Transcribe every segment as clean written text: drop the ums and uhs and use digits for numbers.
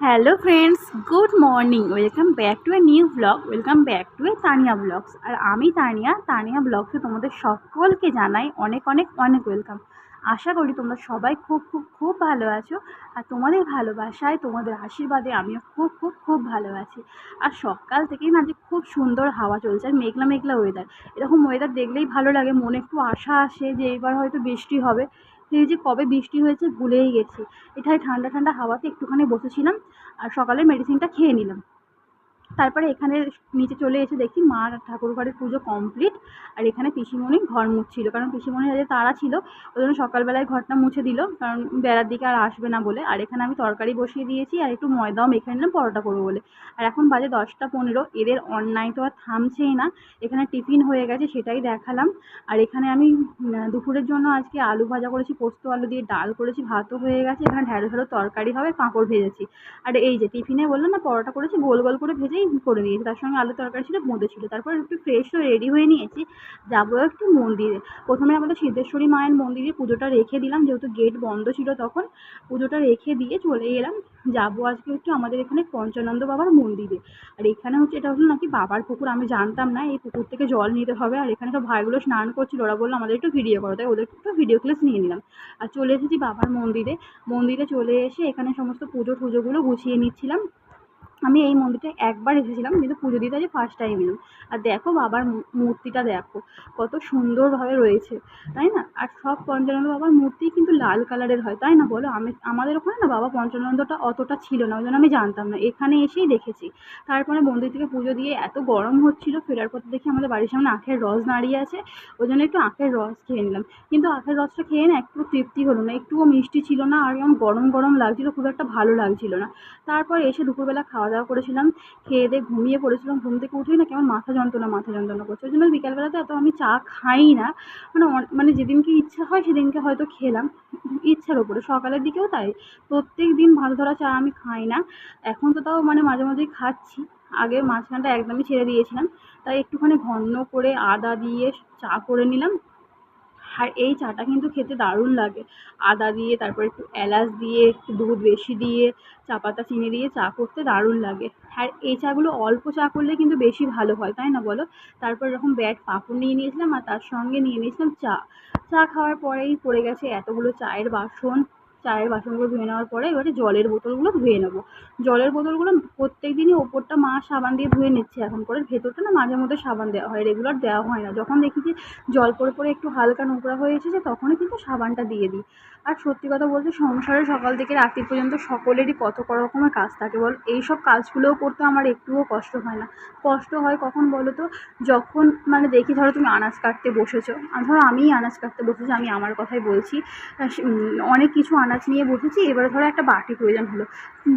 Hello friends, good morning. Welcome back to a new blog. Welcome back to a Tania blogs. আর আমি তানিয়া ব্লগসে তোমাদের সকলকে জানাই অনেক অনেক অনেক ওয়েলকাম। আশা করি তোমরা সবাই খুব খুব খুব ভালো আছো। আর তোমাদের ভালোবাসায়, তোমাদের আশীর্বাদে আমিও খুব খুব খুব ভালো আছি। আর সকাল থেকেই না যে খুব সুন্দর হাওয়া চলছে, আর মেঘলা মেঘলা ওয়েদার। এরকম ওয়েদার দেখলেই ভালো লাগে, মনে একটু আশা আসে যে এবার হয়তো বৃষ্টি হবে। সেই যে কবে বৃষ্টি হয়েছে ভুলেই গেছি। এটাই ঠান্ডা ঠান্ডা হাওয়াতে একটুখানি বসেছিলাম আর সকালের মেডিসিনটা খেয়ে নিলাম। তারপরে এখানে নিচে চলে এসে দেখি মা ঠাকুর ঘরের পুজো কমপ্লিট। আর এখানে পিসিমণি ঘর মুছছিল, কারণ পিসিমণির আজকে তাড়া ছিল। ওই জন্য সকালবেলায় ঘরটা মুছে দিল, কারণ বেলার দিকে আর আসবে না বলে। আর এখানে আমি তরকারি বসিয়ে দিয়েছি আর একটু ময়দাও মেখে নিলাম পরোটা করবো বলে। আর এখন বাজে 10টা 15। এদের অন্যায় তো আর থামছেই না। এখানে টিফিন হয়ে গেছে, সেটাই দেখালাম। আর এখানে আমি দুপুরের জন্য আজকে আলু ভাজা করেছি, পোস্ত আলু দিয়ে ডাল করেছি, ভাতও হয়ে গেছে। এখানে ঢ্যাঁড়স আলুর তরকারি হবে, পাঁপড় ভেজেছি। আর এই যে টিফিনে বললাম না পরোটা করেছি, গোল গোল করে ভেজেই করে দিয়েছি, তার সঙ্গে আলু তরকারি ছিল, বোঁদে ছিল। তারপর একটু ফ্রেশ হয়ে রেডি হয়ে নিয়েছি, যাবো একটু মন্দিরে। প্রথমে আমাদের সিদ্ধেশ্বরী মায়ের মন্দিরে পুজোটা রেখে দিলাম, যেহেতু গেট বন্ধ ছিল তখন। পুজোটা রেখে দিয়ে চলে এলাম। যাবো আজকে একটু আমাদের এখানে পঞ্চানন্দ বাবার মন্দিরে। আর এখানে হচ্ছে, এটা হলো নাকি বাবার পুকুর, আমি জানতাম না। এই পুকুর থেকে জল নিতে হবে। আর এখানে সব ভাইগুলো স্নান করছিল, ওরা বললো আমাদের একটু ভিডিও করো, তাই ওদের একটু ভিডিও ক্লিপস নিয়ে নিলাম। আর চলে এসেছি বাবার মন্দিরে। মন্দিরে চলে এসে এখানে সমস্ত পুজো টুজোগুলো গুছিয়ে নিচ্ছিলাম। আমি এই মন্দিরটায় একবার এসেছিলাম, কিন্তু পুজো দিতে আজকে ফার্স্ট টাইম এলাম। আর দেখো বাবার মূর্তিটা দেখো, কত সুন্দরভাবে রয়েছে, তাই না? আর সব পঞ্চানন্দ বাবার মূর্তিই কিন্তু লাল কালারের হয়, তাই না বলো? আমাদের ওখানে না বাবা পঞ্চানন্দটা অতটা ছিল না, ওই জন্য আমি জানতাম না, এখানে এসেই দেখেছি। তারপরে মন্দির থেকে পুজো দিয়ে এত গরম হচ্ছিল, ফেরার পথে দেখি আমাদের বাড়ির সামনে আখের রস দাঁড়িয়ে আছে। ওই জন্য একটু আখের রস খেয়ে নিলাম। কিন্তু আখের রসটা খেয়ে না একটু তৃপ্তি হলো না, একটুও মিষ্টি ছিল না, আর এরকম গরম গরম লাগছিল, খুব একটা ভালো লাগছিল না। তারপর এসে দুপুরবেলা খাওয়া দাওয়া করেছিলাম, খেয়ে দিয়ে ঘুমিয়ে পড়েছিলাম। ঘুম থেকে উঠেই না কেমন মাথা যন্ত্রণা করছে। ওই জন্য বিকালবেলাতে এত আমি চা খাই না। মানে যেদিনকে ইচ্ছা হয় সেদিনকে হয়তো খেলাম, ইচ্ছার ওপরে। সকালের দিকেও তাই, প্রত্যেক দিন ভাত ধরা চা আমি খাই না। এখন তো তাও মানে মাঝে মাঝেই খাচ্ছি। আগে মাঝখানটা একদমই ছেড়ে দিয়েছিলাম। তাই একটুখানি ঘন করে আদা দিয়ে চা করে নিলাম। আর এই চাটা কিন্তু খেতে দারুণ লাগে। আদা দিয়ে, তারপর একটু এলাচ দিয়ে, একটু দুধ বেশি দিয়ে, চা পাতা চিনি দিয়ে চা করতে দারুণ লাগে। আর এই চাগুলো অল্প চা করলে কিন্তু বেশি ভালো হয়, তাই না বলো? তারপর এরকম ব্যাট পাঁপড় নিয়ে নিয়েছিলাম, আর তার সঙ্গে নিয়ে নিয়েছিলাম চা। চা খাওয়ার পরেই পড়ে গেছে এতগুলো চায়ের বাসন। চায়ের বাসনগুলো ধুয়ে নেওয়ার পরে এবারে জলের বোতলগুলো ধুয়ে নেবো। জলের বোতলগুলো প্রত্যেক দিনই ওপরটা মা সাবান দিয়ে ধুয়ে নিচ্ছে এখন করে, ভেতরটা না মাঝে মধ্যে সাবান দেওয়া হয়, রেগুলার দেওয়া হয় না। যখন দেখি যে জল পড়ে পড়ে একটু হালকা নোংরা হয়ে এসেছে, তখনই কিন্তু সাবানটা দিয়ে দিই। আর সত্যি কথা বলতে, সংসারে সকাল থেকে রাত্রি পর্যন্ত সকলেরই কত রকমের কাজ থাকে বল। এইসব কাজগুলোও করতে আমার একটুও কষ্ট হয় না। কষ্ট হয় কখন বলো তো? যখন মানে দেখি, ধরো তুমি আনাজ কাটতে বসেছো, ধরো আমিই আনাজ কাটতে বসেছি, আমি আমার কথাই বলছি। অনেক কিছু আনাজ নিয়ে বসেছি, এবারে ধরো একটা বাটি প্রয়োজন হলো।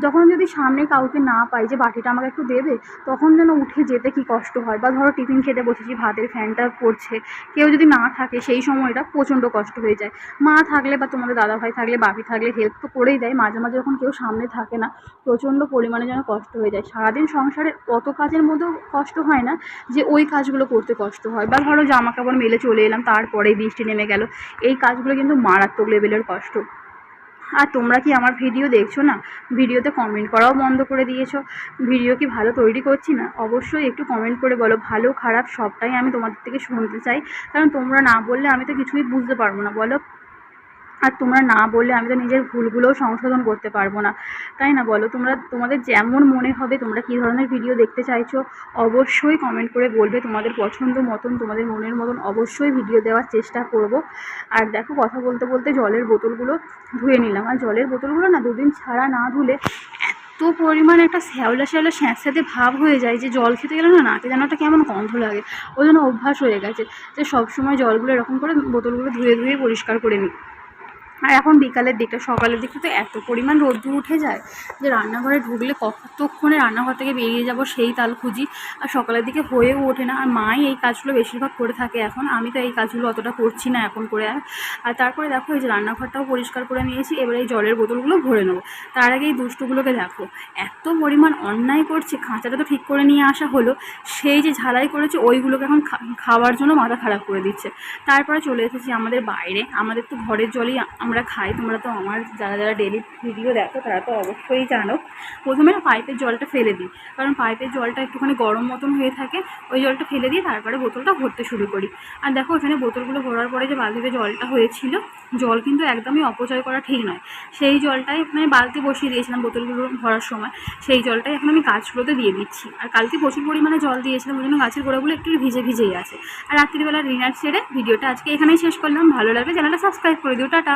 যখন যদি সামনে কাউকে না পাই যে বাটিটা আমাকে একটু দেবে, তখন যেন উঠে যেতে কী কষ্ট হয়। বা ধরো টিফিন খেতে বসেছি, ভাতের ফ্যানটা পড়ছে, কেউ যদি না থাকে সেই সময়টা প্রচণ্ড কষ্ট হয়ে যায়। মা থাকলে বা তোমাদের দাদাভাই থাকলে, বাপি থাকলে হেল্প তো করেই দেয়। মাঝে মাঝে যখন কেউ সামনে থাকে না, প্রচণ্ড পরিমাণে যেন কষ্ট হয়ে যায়। সারাদিন সংসারে অত কাজের মধ্যেও কষ্ট হয় না যে ওই কাজগুলো করতে কষ্ট হয়। বা ধরো জামা কাপড় মেলে চলে এলাম, তারপরেই বৃষ্টি নেমে গেল, এই কাজগুলো কিন্তু মারাত্মক লেভেলের কষ্ট। আর তোমরা কি আমার ভিডিও দেখছো না? ভিডিওতে কমেন্ট করাও বন্ধ করে দিয়েছো। ভিডিও কি ভালো তৈরি করছি না? অবশ্যই একটু কমেন্ট করে বলো, ভালো খারাপ সবটাই আমি তোমাদের থেকে শুনতে চাই। কারণ তোমরা না বললে আমি তো কিছুই বুঝতে পারবো না, বলো? আর তোমরা না বললে আমি তো নিজের ভুলগুলোও সংশোধন করতে পারবো না, তাই না বলো? তোমাদের যেমন মনে হবে, তোমরা কী ধরনের ভিডিও দেখতে চাইছো, অবশ্যই কমেন্ট করে বলবে। তোমাদের পছন্দ মতন, তোমাদের মনের মতন অবশ্যই ভিডিও দেওয়ার চেষ্টা করব। আর দেখো, কথা বলতে বলতে জলের বোতলগুলো ধুয়ে নিলাম। আর জলের বোতলগুলো না দুদিন ছাড়া না ধুলে এত পরিমাণে একটা শ্যাওলা শ্যাওলা স্যাঁতস্যাঁতে ভাব হয়ে যায় যে জল খেতে গেলে না নাকে যেন একটা কেমন গন্ধ লাগে। ওই জন্য অভ্যাস হয়ে গেছে যে সবসময় জলগুলো এরকম করে বোতলগুলো ধুয়ে ধুয়ে পরিষ্কার করে নিই। আর এখন বিকালের দিকটা, সকালের দিকটা তো এত পরিমাণ রোদ্দুর উঠে যায় যে রান্নাঘরে ঢুকলে কতক্ষণে রান্নাঘর থেকে বেরিয়ে যাব সেই তাল খুঁজি। আর সকালের দিকে হয়েও ওঠে না। আর মাই এই কাজগুলো বেশিরভাগ করে থাকে এখন, আমি তো এই কাজগুলো অতটা করছি না এখন করে। আর তারপরে দেখো, এই যে রান্নাঘরটাও পরিষ্কার করে নিয়েছি, এবার এই জলের বোতলগুলো ভরে নেবো। তার আগে এই দুষ্টুগুলোকে দেখো, এত পরিমাণ অন্যায় করছে। খাঁচাটা তো ঠিক করে নিয়ে আসা হলো, সেই যে ঝালাই করেছে ওইগুলোকে এখন খাওয়ার জন্য মাথা খারাপ করে দিচ্ছে। তারপরে চলে এসেছি আমাদের বাইরে। আমাদের তো ঘরের জলেই আমরা খাই, তোমরা তো আমার যারা যারা ডেলি ভিডিও দেখো তারা তো অবশ্যই জানো। প্রথমে না পাইপের জলটা ফেলে দিই, কারণ পাইপের জলটা একটুখানি গরম মতন হয়ে থাকে, ওই জলটা ফেলে দিয়ে তারপরে বোতলটা ভরতে শুরু করি। আর দেখো এখানে বোতলগুলো ভরার পরে যে বালতিতে জলটা হয়েছিল, জল কিন্তু একদমই অপচয় করা ঠিক নয়। সেই জলটাই মানে বালতি বসিয়ে দিয়েছিলাম বোতলগুলো ভরার সময়, সেই জলটাই এখন আমি গাছগুলোতে দিয়ে দিচ্ছি। আর কালকে প্রচুর পরিমাণে জল দিয়েছিলাম, ওই জন্য গাছের গোড়াগুলো একটু ভিজেই আছে। আর রাত্রিবেলা ডিনার সেরে ভিডিওটা আজকে এখানেই শেষ করলাম। ভালো লাগলে চ্যানেলটা সাবস্ক্রাইব করে দিও। টাটা।